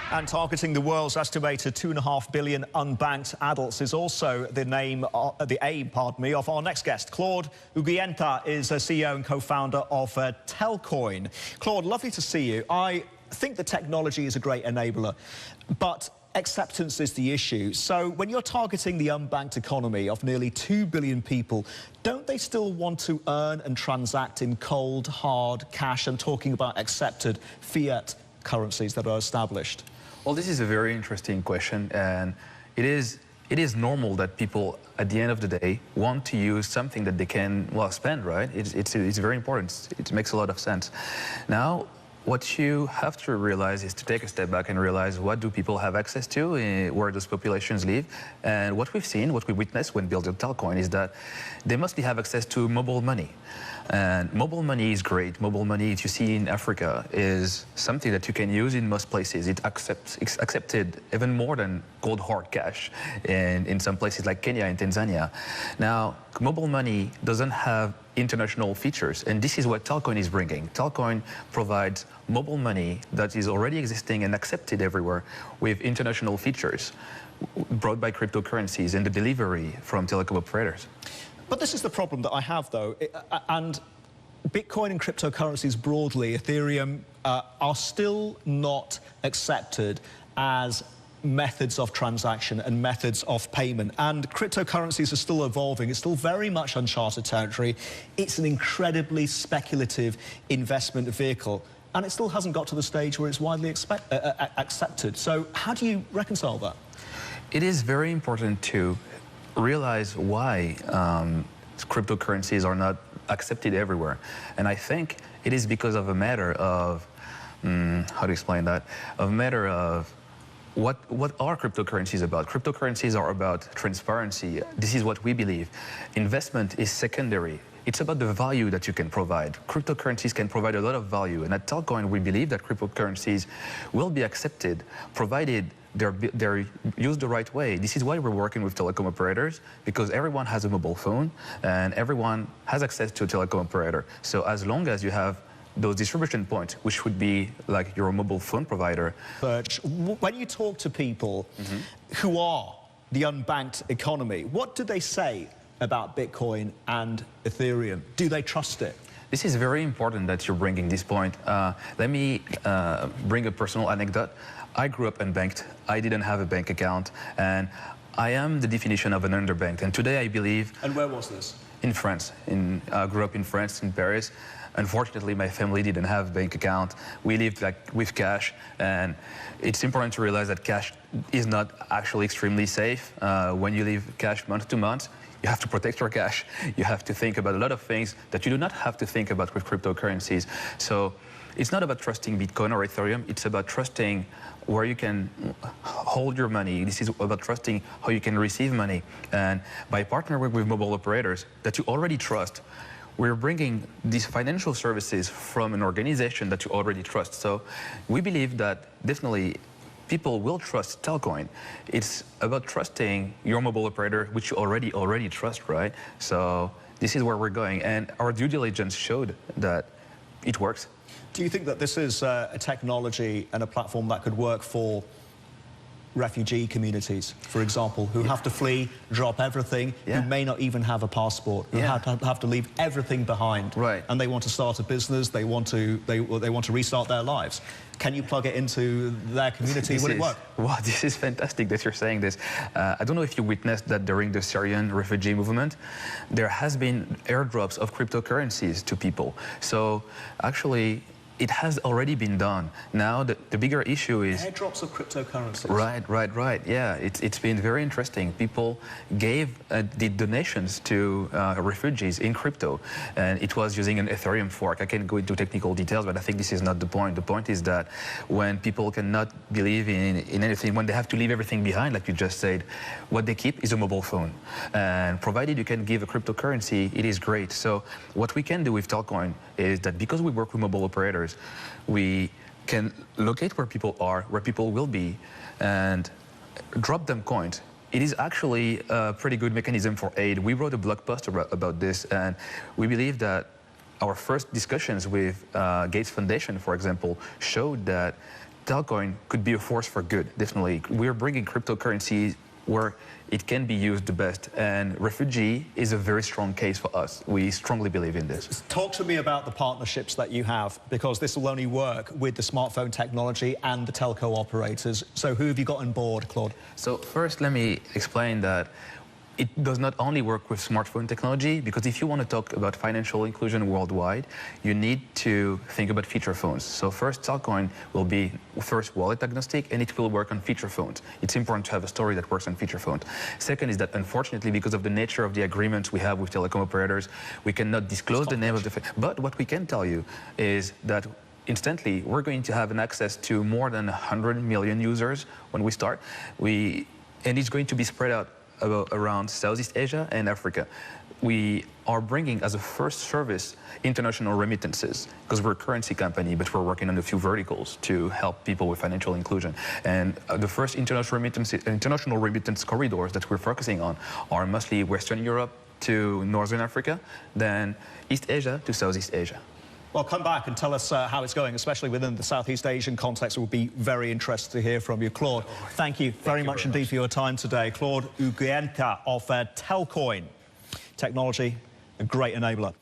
And targeting the world's estimated 2.5 billion unbanked adults is also the aim, of our next guest. Claude Uguienta is a CEO and co-founder of Telcoin. Claude, lovely to see you. I think the technology is a great enabler, but acceptance is the issue. So when you're targeting the unbanked economy of nearly 2 billion people, don't they still want to earn and transact in cold, hard cash? I'm talking about accepted fiat currencies that are established. Well, this is a very interesting question, and it is normal that people, at the end of the day, want to use something that they can, well, spend, right? It's very important. It makes a lot of sense. Now, what you have to realize is to take a step back and realize what do people have access to, where those populations live. And what we've seen, what we witnessed when building Telcoin is that they mostly have access to mobile money. And mobile money is great. Mobile money, as you see in Africa, is something that you can use in most places. It's accepted even more than cold hard cash in some places like Kenya and Tanzania. Now, mobile money doesn't have international features, and this is what Telcoin is bringing. Telcoin provides mobile money that is already existing and accepted everywhere with international features brought by cryptocurrencies and the delivery from telecom operators. But this is the problem that I have, though, and Bitcoin and cryptocurrencies broadly, Ethereum, are still not accepted as methods of transaction and methods of payment. And cryptocurrencies are still evolving. It's still very much uncharted territory. It's an incredibly speculative investment vehicle, and it still hasn't got to the stage where it's widely accepted. So how do you reconcile that? It is very important to realize why cryptocurrencies are not accepted everywhere. And I think it is because of a matter of, how to explain that, a matter of what are cryptocurrencies about? Cryptocurrencies are about transparency. This is what we believe. Investment is secondary. It's about the value that you can provide. Cryptocurrencies can provide a lot of value. And at Telcoin, we believe that cryptocurrencies will be accepted, provided they're used the right way. This is why we're working with telecom operators, because everyone has a mobile phone and everyone has access to a telecom operator. So as long as you have those distribution points, which would be like your mobile phone provider. When you talk to people who are the unbanked economy, what do they say about Bitcoin and Ethereum? Do they trust it? This is very important that you're bringing this point. Let me bring a personal anecdote. I grew up unbanked. I didn't have a bank account, and I am the definition of an underbanked. And today I believe... And where was this? In France. I grew up in France, in Paris. Unfortunately, my family didn't have a bank account. We lived with cash, and it's important to realize that cash is not actually extremely safe. When you live cash month to month, you have to protect your cash. You have to think about a lot of things that you do not have to think about with cryptocurrencies. So it's not about trusting Bitcoin or Ethereum. It's about trusting where you can hold your money. This is about trusting how you can receive money. And by partnering with mobile operators that you already trust, we're bringing these financial services from an organization that you already trust. So we believe that definitely people will trust Telcoin. It's about trusting your mobile operator, which you already trust, right? So this is where we're going. And our due diligence showed that it works. Do you think that this is a technology and a platform that could work for refugee communities, for example, who have to flee, drop everything, who may not even have a passport, who have to leave everything behind, and they want to start a business, they want to restart their lives? Can you plug it into their community? Will it work? Wow, this is fantastic that you're saying this. I don't know if you witnessed that during the Syrian refugee movement, there has been airdrops of cryptocurrencies to people. So actually, it has already been done. Now, the bigger issue is... Airdrops of cryptocurrencies. Right. Yeah, it's been very interesting. People gave the donations to refugees in crypto, and it was using an Ethereum fork. I can't go into technical details, but I think this is not the point. The point is that when people cannot believe in anything, when they have to leave everything behind, like you just said, what they keep is a mobile phone. And provided you can give a cryptocurrency, it is great. So what we can do with Telcoin is that because we work with mobile operators, we can locate where people are, where people will be, and drop them coins. It is actually a pretty good mechanism for aid. We wrote a blog post about this, and we believe that our first discussions with Gates Foundation, for example, showed that Telcoin could be a force for good, definitely. We're bringing cryptocurrencies where it can be used the best, and refugee is a very strong case for us. We strongly believe in this. Talk to me about the partnerships that you have, because this will only work with the smartphone technology and the telco operators. So who have you got on board, Claude? So first, let me explain that it does not only work with smartphone technology, because if you want to talk about financial inclusion worldwide, you need to think about feature phones. So first, Telcoin will be first wallet agnostic, and it will work on feature phones. It's important to have a story that works on feature phones. Second is that, unfortunately, because of the nature of the agreements we have with telecom operators, we cannot disclose the name of the... But what we can tell you is that instantly, we're going to have an access to more than 100 million users when we start. And it's going to be spread out around Southeast Asia and Africa. We are bringing as a first service international remittances, because we're a currency company, but we're working on a few verticals to help people with financial inclusion. And the first international remittance corridors that we're focusing on are mostly Western Europe to Northern Africa, then East Asia to Southeast Asia. Well, come back and tell us how it's going, especially within the Southeast Asian context. It will be very interested to hear from you. Claude, thank you very much indeed for your time today. Claude Uguienta of Telcoin. Technology, a great enabler.